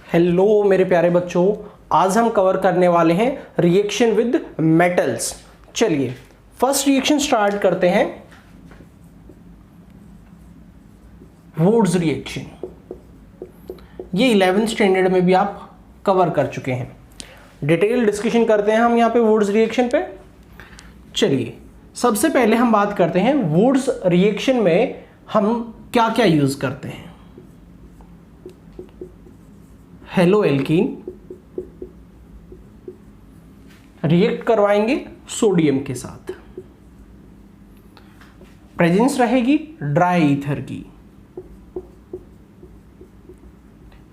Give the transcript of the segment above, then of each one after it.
Hello मेरे प्यारे बच्चों, आज हम कवर करने वाले हैं रिएक्शन विद मेटल्स। चलिए फर्स्ट रिएक्शन स्टार्ट करते हैं। वुड्स रिएक्शन, ये 11th स्टैंडर्ड में भी आप कवर कर चुके हैं। डिटेल डिस्कशन करते हैं हम यहाँ पे वुड्स रिएक्शन पे। चलिए सबसे पहले हम बात करते हैं वुड्स रिएक्शन में हम क्या क्या यूज करते हैं। हेलो एल्कीन रिएक्ट करवाएंगे सोडियम के साथ, प्रेजेंस रहेगी ड्राई ईथर की।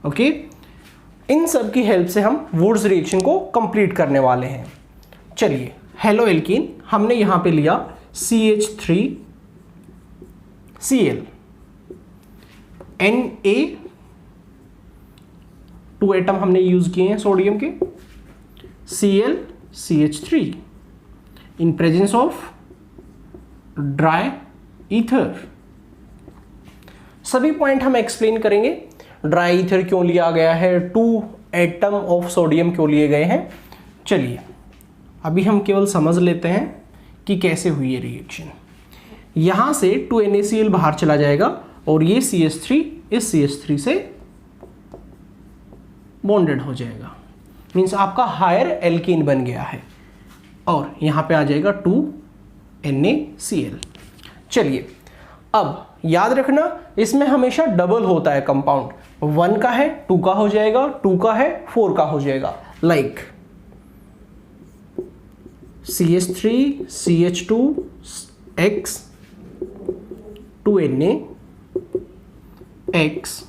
ओके, इन सब की हेल्प से हम वुड्स रिएक्शन को कंप्लीट करने वाले हैं। चलिए हेलो एल्कीन, हमने यहां पे लिया CH3Cl, Na 2 एटम हमने यूज किए हैं सोडियम के, Cl CH3 in presence of dry ether. सभी पॉइंट हम एक्सप्लेन करेंगे। ड्राई ईथर क्यों लिया गया है, 2 एटम ऑफ सोडियम क्यों लिए गए हैं। चलिए अभी हम केवल समझ लेते हैं कि कैसे हुई ये रिएक्शन। यहां से 2 NaCl बाहर चला जाएगा और ये CH3 इस CH3 से बॉन्डेड हो जाएगा, मीन्स आपका हायर एल्कीन बन गया है और यहां पे आ जाएगा 2 NaCl। चलिए अब याद रखना, इसमें हमेशा डबल होता है कंपाउंड, 1 का है 2 का हो जाएगा, 2 का है 4 का हो जाएगा। Like CH3 CH2 X 2 Na X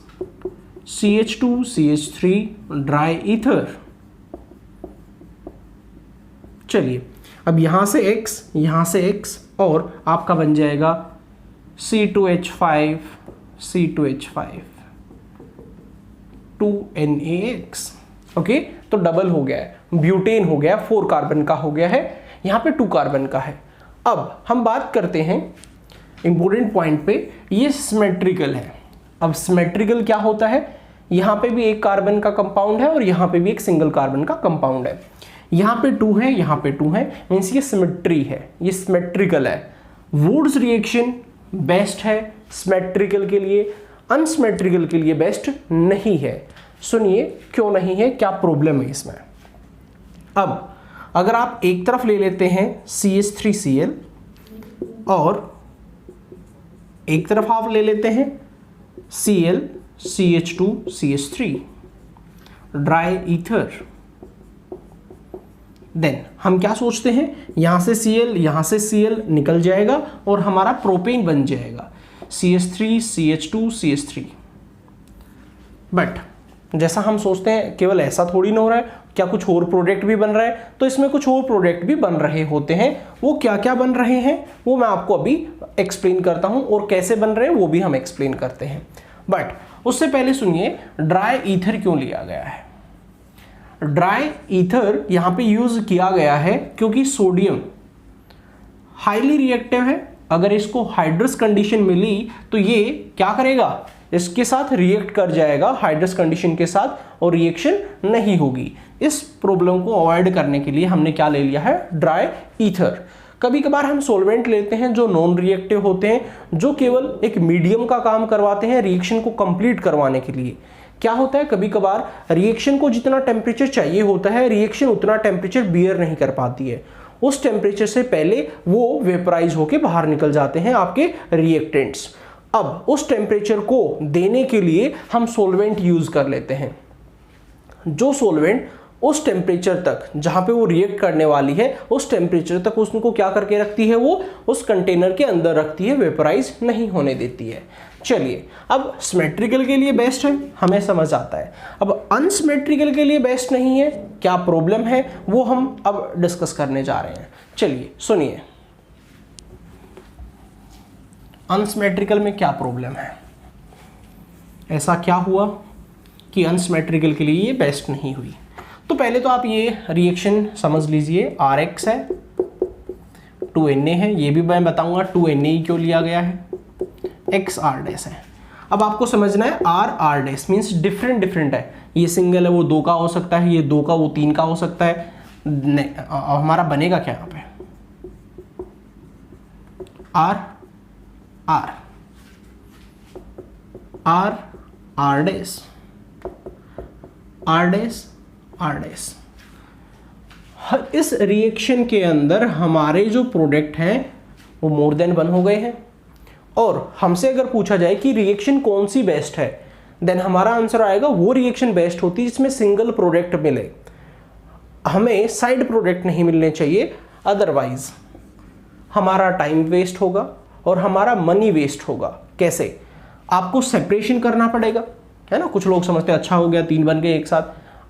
CH2 CH3 dry ether. चलिए अब यहां से X और आपका बन जाएगा C2H5 2 NaX। ओके, तो डबल हो गया है, ब्यूटेन हो गया, 4 कार्बन का हो गया है, यहां पे 2 कार्बन का है। अब हम बात करते हैं इंपॉर्टेंट पॉइंट पे, ये सिमेट्रिकल है। अब सिमेट्रिकल क्या होता है, यहां पे भी एक कार्बन का कंपाउंड है और यहां पे भी एक सिंगल कार्बन का कंपाउंड है। यहां पे 2 है, यहां पे 2 है, मींस ये सिमेट्री है, ये सिमेट्रिकल है। वुड्स रिएक्शन बेस्ट है सिमेट्रिकल के लिए, अनसिमेट्रिकल के लिए बेस्ट नहीं है। सुनिए क्यों नहीं है, क्या प्रॉब्लम है इसमें। अब अगर आप एक तरफ ले लेते हैं CH3Cl और एक तरफ आप ले लेते हैं Cl CH2 CH3 dry ether, then हम क्या सोचते हैं, यहां से Cl यहां से Cl निकल जाएगा और हमारा प्रोपेन बन जाएगा CH3 CH2 CH3। बट जैसा हम सोचते हैं केवल ऐसा थोड़ी ना हो रहा है, क्या कुछ और प्रोडक्ट भी बन रहा है, तो इसमें कुछ और प्रोडक्ट भी बन रहे होते हैं। वो क्या क्या बन रहे हैं वो मैं आपको अभी एक्सप्लेन करता हूं, और कैसे बन रहे हैं वो भी हम एक्सप्लेन करते हैं। बट उससे पहले सुनिए ड्राई ईथर क्यों लिया गया है। ड्राई ईथर यहां पे यूज किया गया है क्योंकि सोडियम हाईली रिएक्टिव है। अगर इसको हाइड्रस कंडीशन मिली तो ये क्या करेगा, इसके साथ रिएक्ट कर जाएगा हाइड्रस कंडीशन के साथ और रिएक्शन नहीं होगी। इस प्रॉब्लम को अवॉइड करने के लिए हमने क्या ले लिया है, ड्राई ईथर। कभी कभार हम सॉल्वेंट लेते हैं जो नॉन रिएक्टिव होते हैं, जो केवल एक मीडियम का काम करवाते हैं रिएक्शन को कंप्लीट करवाने के लिए। क्या होता है, कभी कभार रिएक्शन को जितना टेम्परेचर चाहिए होता है, रिएक्शन उतना टेम्परेचर बियर नहीं कर पाती है। उस टेम्परेचर से पहले वो वेपराइज होके बाहर निकल जाते हैं आपके रिएक्टेंट्स। अब उस टेम्परेचर को देने के लिए हम सॉल्वेंट यूज कर लेते हैं। जो सॉल्वेंट उस टेम्परेचर तक जहां पे वो रिएक्ट करने वाली है, उस टेम्परेचर तक उसको क्या करके रखती है, वो उस कंटेनर के अंदर रखती है, वेपराइज नहीं होने देती है। चलिए अब सिमेट्रिकल के लिए बेस्ट है, हमें समझ आता है। अब अनसिमेट्रिकल के लिए बेस्ट नहीं है, क्या प्रॉब्लम है वो हम अब डिस्कस करने जा रहे हैं। चलिए सुनिए अनसिमेट्रिकल में क्या प्रॉब्लम है, ऐसा क्या हुआ कि अनसिमेट्रिकल के लिए ये बेस्ट नहीं हुई। तो पहले तो आप ये रिएक्शन समझ लीजिए, RX है 2 Na है, ये भी मैं बताऊंगा 2 Na क्यों लिया गया है, XR' है। अब आपको समझना है R dash means different different है, ये सिंगल है वो 2 का हो सकता है, ये 2 का वो 3 का हो सकता है। हमारा बनेगा क्या यहाँ पे, R R R R dash R dash R dash. इस रिएक्शन के अंदर हमारे जो प्रोडक्ट हैं वो मोर देन 1 हो गए हैं। और हमसे अगर पूछा जाए कि रिएक्शन कौन सी बेस्ट है, देन हमारा आंसर आएगा वो रिएक्शन बेस्ट होती है जिसमें सिंगल प्रोडक्ट मिले, हमें साइड प्रोडक्ट नहीं मिलने चाहिए, अदरवाइज हमारा टाइम वेस्ट होगा और हमारा मनी वेस्ट होगा। कैसे, आपको सेपरेशन करना पड़ेगा, है ना। कुछ लोग समझते हैं अच्छा हो गया 3 बन गए एक साथ,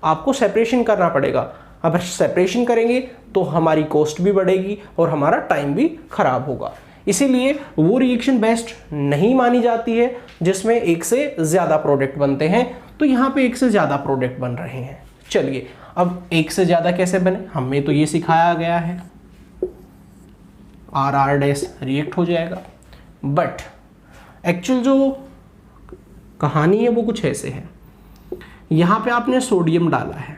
आपको सेपरेशन करना पड़ेगा। अब सेपरेशन करेंगे तो हमारी कॉस्ट भी बढ़ेगी और हमारा टाइम भी खराब होगा। इसीलिए वो रिएक्शन बेस्ट नहीं मानी जाती है जिसमें एक से ज़्यादा प्रोडक्ट बनते हैं। तो यहाँ पे एक से ज़्यादा प्रोडक्ट बन रहे हैं। चलिए अब एक से ज़्यादा कैसे बने, हमें तो ये सिखाया गया है, आर आर डैश रिएक्ट हो जाएगा। बट एक्चुअल जो कहानी है वो कुछ ऐसे है। यहाँ पे आपने सोडियम डाला है,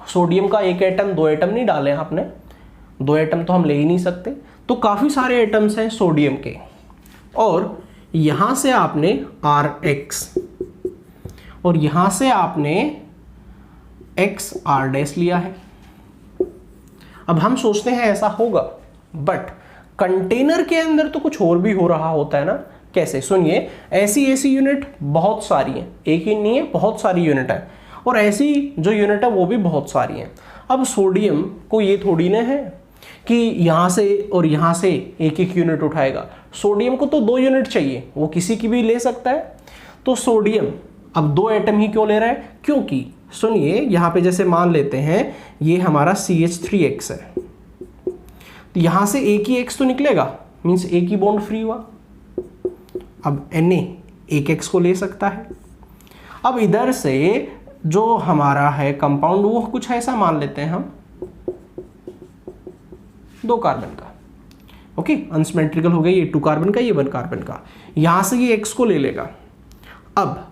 सोडियम का एक एटम 2 एटम नहीं डाले आपने, 2 एटम तो हम ले ही नहीं सकते, तो काफ़ी सारे एटम्स हैं सोडियम के। और यहाँ से आपने RX और यहाँ से आपने XR डैश लिया है। अब हम सोचते हैं ऐसा होगा, बट कंटेनर के अंदर तो कुछ और भी हो रहा होता है ना। कैसे, सुनिए, ऐसी यूनिट बहुत सारी हैं, एक ही नहीं है, बहुत सारी यूनिट है, और ऐसी जो यूनिट है वो भी बहुत सारी हैं। अब सोडियम को ये थोड़ी ना है कि यहाँ से और यहाँ से एक एक यूनिट उठाएगा, सोडियम को तो 2 यूनिट चाहिए, वो किसी की भी ले सकता है। तो सोडियम अब 2 एटम ही क्यों ले रहा है, क्योंकि सुनिए यहाँ पे जैसे मान लेते हैं ये हमारा CH3X है, तो यहाँ से एक ही X तो निकलेगा, मीन्स एक ही बॉन्ड फ्री हुआ। अब Na एक X को ले सकता है। अब इधर से जो हमारा है कंपाउंड वो कुछ ऐसा मान लेते हैं हम, 2 कार्बन का, ओके, अनसिमेट्रिकल हो गया, ये 2 कार्बन का, ये 1 कार्बन का, यहां से ये X को ले लेगा। अब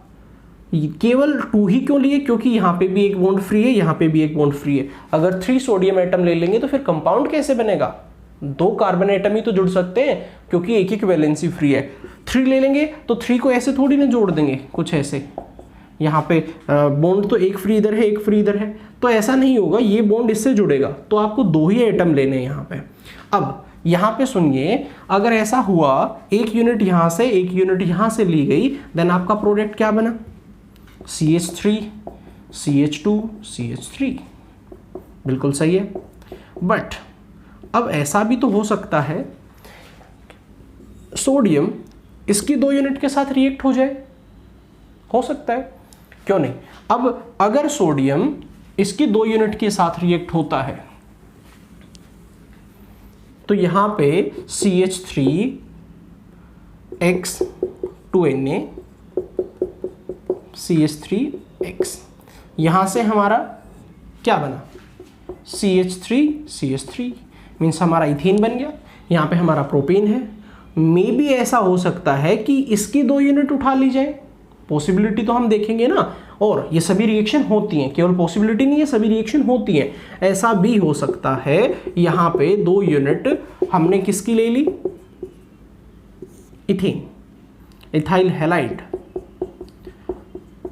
केवल 2 ही क्यों लिए, क्योंकि यहाँ पे भी एक बॉन्ड फ्री है, यहाँ पे भी एक बॉन्ड फ्री है। अगर 3 सोडियम एटम ले लेंगे तो फिर कंपाउंड कैसे बनेगा, 2 कार्बन एटम ही तो जुड़ सकते हैं क्योंकि एक एक वैलेंसी फ्री है। 3 ले लेंगे तो 3 को ऐसे थोड़ी ना जोड़ देंगे, कुछ ऐसे, यहाँ पे बॉन्ड तो एक फ्री इधर है एक फ्री इधर है, तो ऐसा नहीं होगा, ये बॉन्ड इससे जुड़ेगा, तो आपको 2 ही एटम लेने हैं यहाँ पे। अब यहाँ पे सुनिए, अगर ऐसा हुआ एक यूनिट यहाँ से एक यूनिट यहाँ से ली गई, देन आपका प्रोडक्ट क्या बना, CH3 CH2 CH3, बिल्कुल सही है। बट अब ऐसा भी तो हो सकता है सोडियम इसकी 2 यूनिट के साथ रिएक्ट हो जाए, हो सकता है, क्यों नहीं। अब अगर सोडियम इसकी 2 यूनिट के साथ रिएक्ट होता है तो यहां पे CH3X2Na CH3X, यहां से हमारा क्या बना, CH3 मीन्स हमारा इथेन बन गया। यहाँ पे हमारा प्रोपेन है। मे भी ऐसा हो सकता है कि इसकी 2 यूनिट उठा ली जाए, पॉसिबिलिटी तो हम देखेंगे ना, और ये सभी रिएक्शन होती हैं, केवल पॉसिबिलिटी नहीं है, सभी रिएक्शन होती हैं। ऐसा भी हो सकता है यहाँ पे 2 यूनिट हमने किसकी ले ली, इथेन, इथाइल हैलाइड।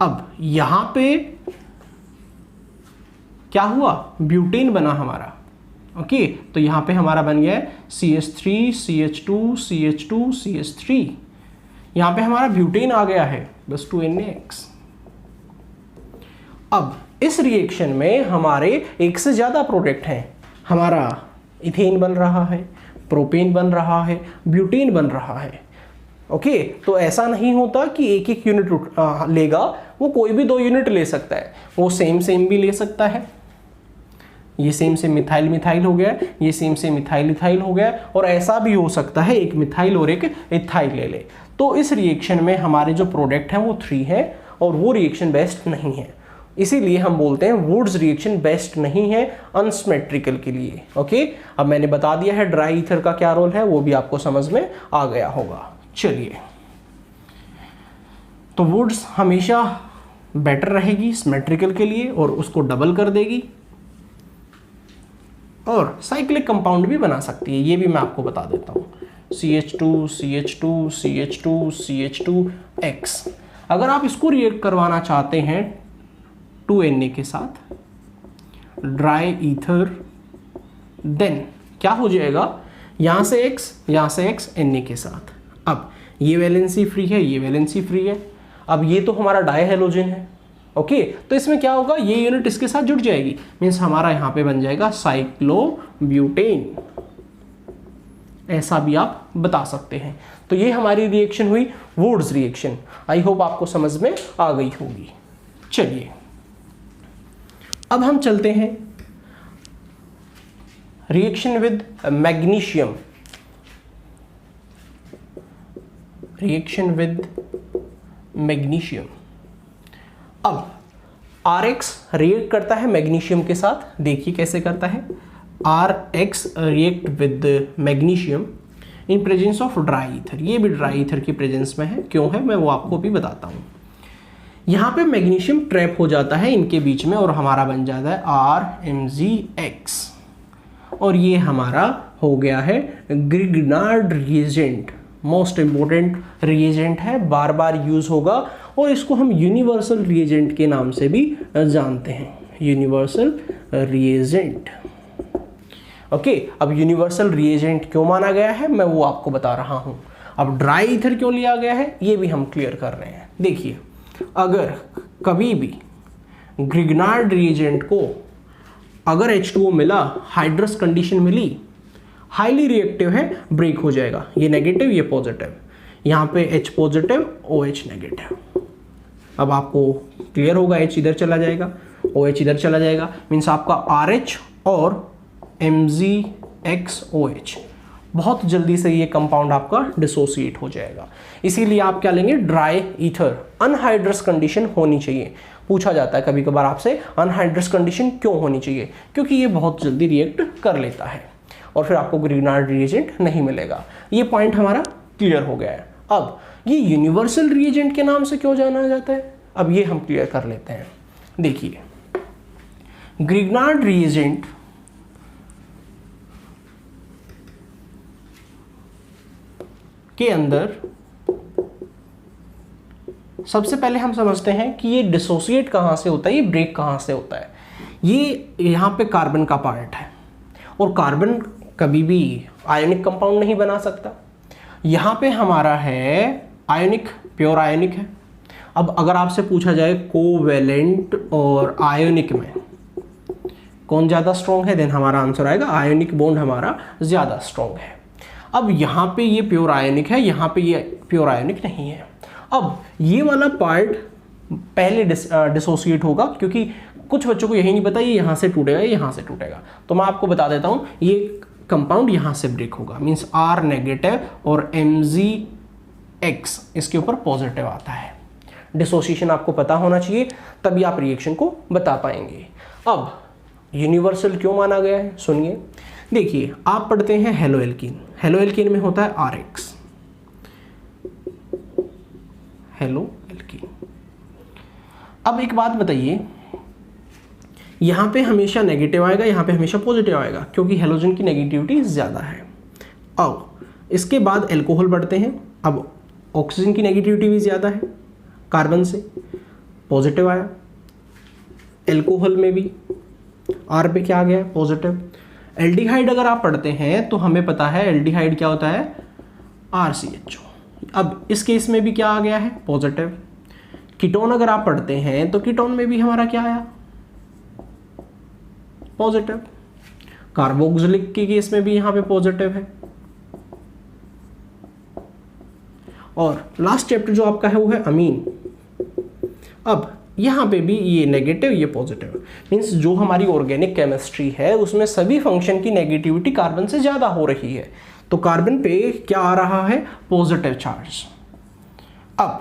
अब यहाँ पे क्या हुआ, ब्यूटेन बना हमारा, ओके। तो यहाँ पे हमारा बन गया CH3 CH2 CH2 CH3, यहाँ पे हमारा ब्यूटेन आ गया है, बस 2NaX। अब इस रिएक्शन में हमारे एक से ज़्यादा प्रोडक्ट हैं, हमारा इथेन बन रहा है, प्रोपेन बन रहा है, ब्यूटेन बन रहा है, ओके। तो ऐसा नहीं होता कि एक एक यूनिट लेगा, वो कोई भी 2 यूनिट ले सकता है, वो सेम भी ले सकता है। ये सेम से मिथाइल मिथाइल हो गया, ये सेम से मिथाइल इथाइल हो गया, और ऐसा भी हो सकता है एक मिथाइल और एक इथाइल ले ले। तो इस रिएक्शन में हमारे जो प्रोडक्ट हैं वो 3 है, और वो रिएक्शन बेस्ट नहीं है। इसीलिए हम बोलते हैं वुड्स रिएक्शन बेस्ट नहीं है अनसिमेट्रिकल के लिए, ओके। अब मैंने बता दिया है ड्राई ईथर का क्या रोल है, वो भी आपको समझ में आ गया होगा। चलिए तो वुड्स हमेशा बेटर रहेगी सिमेट्रिकल के लिए और उसको डबल कर देगी और साइक्लिक कंपाउंड भी बना सकती है, ये भी मैं आपको बता देता हूँ। CH2 CH2 CH2 CH2X। अगर आप इसको रिएक्ट करवाना चाहते हैं 2Na के साथ ड्राई ईथर, देन क्या हो जाएगा, यहाँ से X Na के साथ। अब ये वैलेंसी फ्री है, ये वैलेंसी फ्री है। अब ये तो हमारा डाई हेलोजन है, ओके। तो इसमें क्या होगा, ये यूनिट इसके साथ जुड़ जाएगी, मीन्स हमारा यहाँ पे बन जाएगा साइक्लोब्यूटेन, ऐसा भी आप बता सकते हैं। तो ये हमारी रिएक्शन हुई वुड्स रिएक्शन। आई होप आपको समझ में आ गई होगी। चलिए अब हम चलते हैं reaction with magnesium. Reaction with magnesium. अब RX रिएक्ट करता है मैग्नीशियम के साथ, देखिए कैसे करता है। RX react with magnesium in presence of dry ether. ये भी ड्राई ईथर की प्रेजेंस में है, क्यों है मैं वो आपको भी बताता हूँ। यहाँ पे मैग्नीशियम ट्रैप हो जाता है इनके बीच में और हमारा बन जाता है RMgX, और ये हमारा हो गया है Grignard reagent. Most important reagent है, बार बार यूज होगा और इसको हम यूनिवर्सल रिएजेंट के नाम से भी जानते हैं, यूनिवर्सल रिएजेंट। ओके, अब यूनिवर्सल रिएजेंट क्यों माना गया है मैं वो आपको बता रहा हूं। अब ड्राई ईथर क्यों लिया गया है ये भी हम क्लियर कर रहे हैं। देखिए, अगर कभी भी ग्रिग्नार्ड रिएजेंट को अगर H2O मिला, हाइड्रस कंडीशन मिली, हाईली रिएक्टिव है, ब्रेक हो जाएगा। ये नेगेटिव, ये पॉजिटिव, यहाँ पे H पॉजिटिव, OH नेगेटिव। अब आपको क्लियर होगा, H इधर चला जाएगा, OH इधर चला जाएगा, मीन्स आपका RH और MgXOH बहुत जल्दी से ये कंपाउंड आपका डिसोसिएट हो जाएगा। इसीलिए आप क्या लेंगे, ड्राई ईथर। अनहाइड्रस कंडीशन होनी चाहिए। पूछा जाता है कभी कभार आपसे, अनहाइड्रस कंडीशन क्यों होनी चाहिए, क्योंकि ये बहुत जल्दी रिएक्ट कर लेता है और फिर आपको ग्रिग्नार्ड रिएजेंट नहीं मिलेगा। ये पॉइंट हमारा क्लियर हो गया है। अब ये यूनिवर्सल रिएजेंट के नाम से क्यों जाना जाता है, अब ये हम क्लियर कर लेते हैं। देखिए, ग्रिग्नार्ड रिएजेंट के अंदर सबसे पहले हम समझते हैं कि ये डिसोसिएट कहाँ से होता है, ये ब्रेक कहाँ से होता है। ये यहाँ पे कार्बन का पार्ट है और कार्बन कभी भी आयनिक कंपाउंड नहीं बना सकता। यहाँ पे हमारा है आयनिक, प्योर आयनिक है। अब अगर आपसे पूछा जाए कोवेलेंट और आयोनिक में कौन ज़्यादा स्ट्रॉन्ग है, देन हमारा आंसर आएगा आयोनिक बॉन्ड हमारा ज़्यादा स्ट्रॉन्ग है। अब यहाँ पे ये प्योर आयनिक है, यहाँ पे ये प्योर आयनिक नहीं है। अब ये वाला पार्ट पहले डिसोसिएट होगा, क्योंकि कुछ बच्चों को यही नहीं पता ये यहाँ से टूटेगा, ये यहाँ से टूटेगा। तो मैं आपको बता देता हूँ, ये कंपाउंड यहाँ से ब्रेक होगा, मीन्स R नेगेटिव और MgX इसके ऊपर पॉजिटिव आता है। डिसोसिएशन आपको पता होना चाहिए, तभी आप रिएक्शन को बता पाएंगे। अब यूनिवर्सल क्यों माना गया है, सुनिए। देखिए, आप पढ़ते हैं हेलो एल्कीन, हेलो एल्कीन में होता है RX, हेलो एल्कीन। अब एक बात बताइए, यहाँ पे हमेशा नेगेटिव आएगा, यहाँ पे हमेशा पॉजिटिव आएगा, क्योंकि हेलोजन की नेगेटिविटी ज़्यादा है। अब इसके बाद एल्कोहल पढ़ते हैं। अब ऑक्सीजन की नेगेटिविटी भी ज़्यादा है, कार्बन से पॉजिटिव आया, एल्कोहल में भी R पे क्या आ गया, पॉजिटिव। एल्डिहाइड अगर आप पढ़ते हैं तो हमें पता है एल्डिहाइड क्या होता है, RCHO। अब इस केस में भी क्या आ गया है, पॉजिटिव। कीटोन अगर आप पढ़ते हैं तो कीटोन में भी हमारा क्या आया, पॉजिटिव। कार्बोक्सिलिक के केस में भी यहाँ पे पॉजिटिव है। और लास्ट चैप्टर जो आपका है वो है अमीन। अब यहाँ पे भी ये नेगेटिव, ये पॉजिटिव, मीन्स जो हमारी ऑर्गेनिक केमिस्ट्री है उसमें सभी फंक्शन की नेगेटिविटी कार्बन से ज़्यादा हो रही है, तो कार्बन पे क्या आ रहा है, पॉजिटिव चार्ज। अब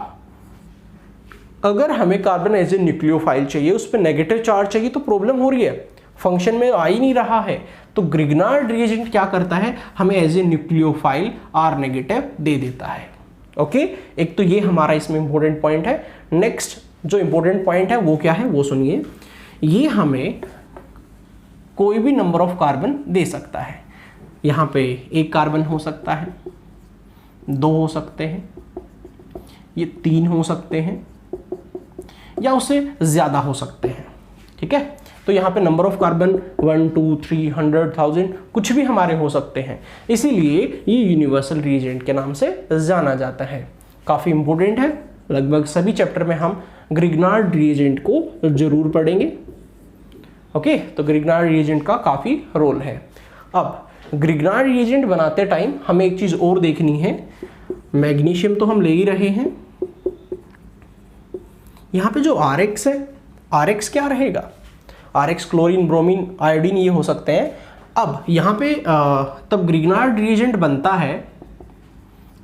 अगर हमें कार्बन एज ए न्यूक्लियोफाइल चाहिए, उस पर नेगेटिव चार्ज चाहिए, तो प्रॉब्लम हो रही है, फंक्शन में आ ही नहीं रहा है। तो ग्रिग्नार्ड रिएजेंट क्या करता है, हमें as a nucleophile R negative दे देता है। ओके एक तो ये हमारा इसमें इंपॉर्टेंट पॉइंट है। नेक्स्ट जो इंपॉर्टेंट पॉइंट है वो क्या है वो सुनिए, ये हमें कोई भी नंबर ऑफ कार्बन दे सकता है। यहाँ पे एक कार्बन हो सकता है, 2 हो सकते हैं, ये 3 हो सकते हैं, या उससे ज़्यादा हो सकते हैं। ठीक है, तो यहाँ पे नंबर ऑफ कार्बन 1 2 3 100 1000 कुछ भी हमारे हो सकते हैं, इसीलिए ये यूनिवर्सल रिएजेंट के नाम से जाना जाता है। काफ़ी इंपॉर्टेंट है, लगभग सभी चैप्टर में हम ग्रिग्नार्ड रिएजेंट को जरूर पढ़ेंगे। ओके, तो ग्रिग्नार्ड रिएजेंट का काफ़ी रोल है। अब ग्रिग्नार्ड रिएजेंट बनाते टाइम हमें एक चीज़ और देखनी है, मैग्नीशियम तो हम ले ही रहे हैं, यहाँ पे जो RX है, RX क्या रहेगा, RX क्लोरीन, ब्रोमीन, आयोडीन ये हो सकते हैं। अब यहाँ पे तब ग्रिग्नार्ड रिएजेंट बनता है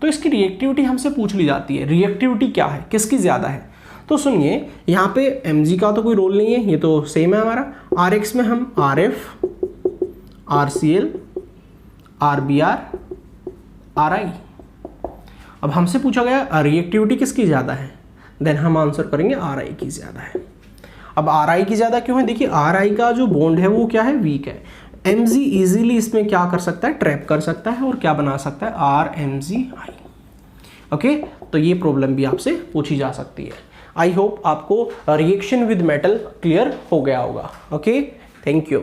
तो इसकी रिएक्टिविटी हमसे पूछ ली जाती है, रिएक्टिविटी क्या है, किसकी ज़्यादा है। तो सुनिए, यहाँ पे Mg का तो कोई रोल नहीं है, ये तो सेम है हमारा। RX में हम RF, RCl, RBr, RI। अब हमसे पूछा गया रिएक्टिविटी किसकी ज़्यादा है, देन हम आंसर करेंगे RI की ज़्यादा है। अब RI की ज़्यादा क्यों है, देखिए RI का जो बॉन्ड है वो क्या है, वीक है। Mg इजीली इसमें क्या कर सकता है, ट्रैप कर सकता है और क्या बना सकता है, RMgI। ओके, तो ये प्रॉब्लम भी आपसे पूछी जा सकती है। आई होप आपको रिएक्शन विद मेटल क्लियर हो गया होगा। Okay, thank you.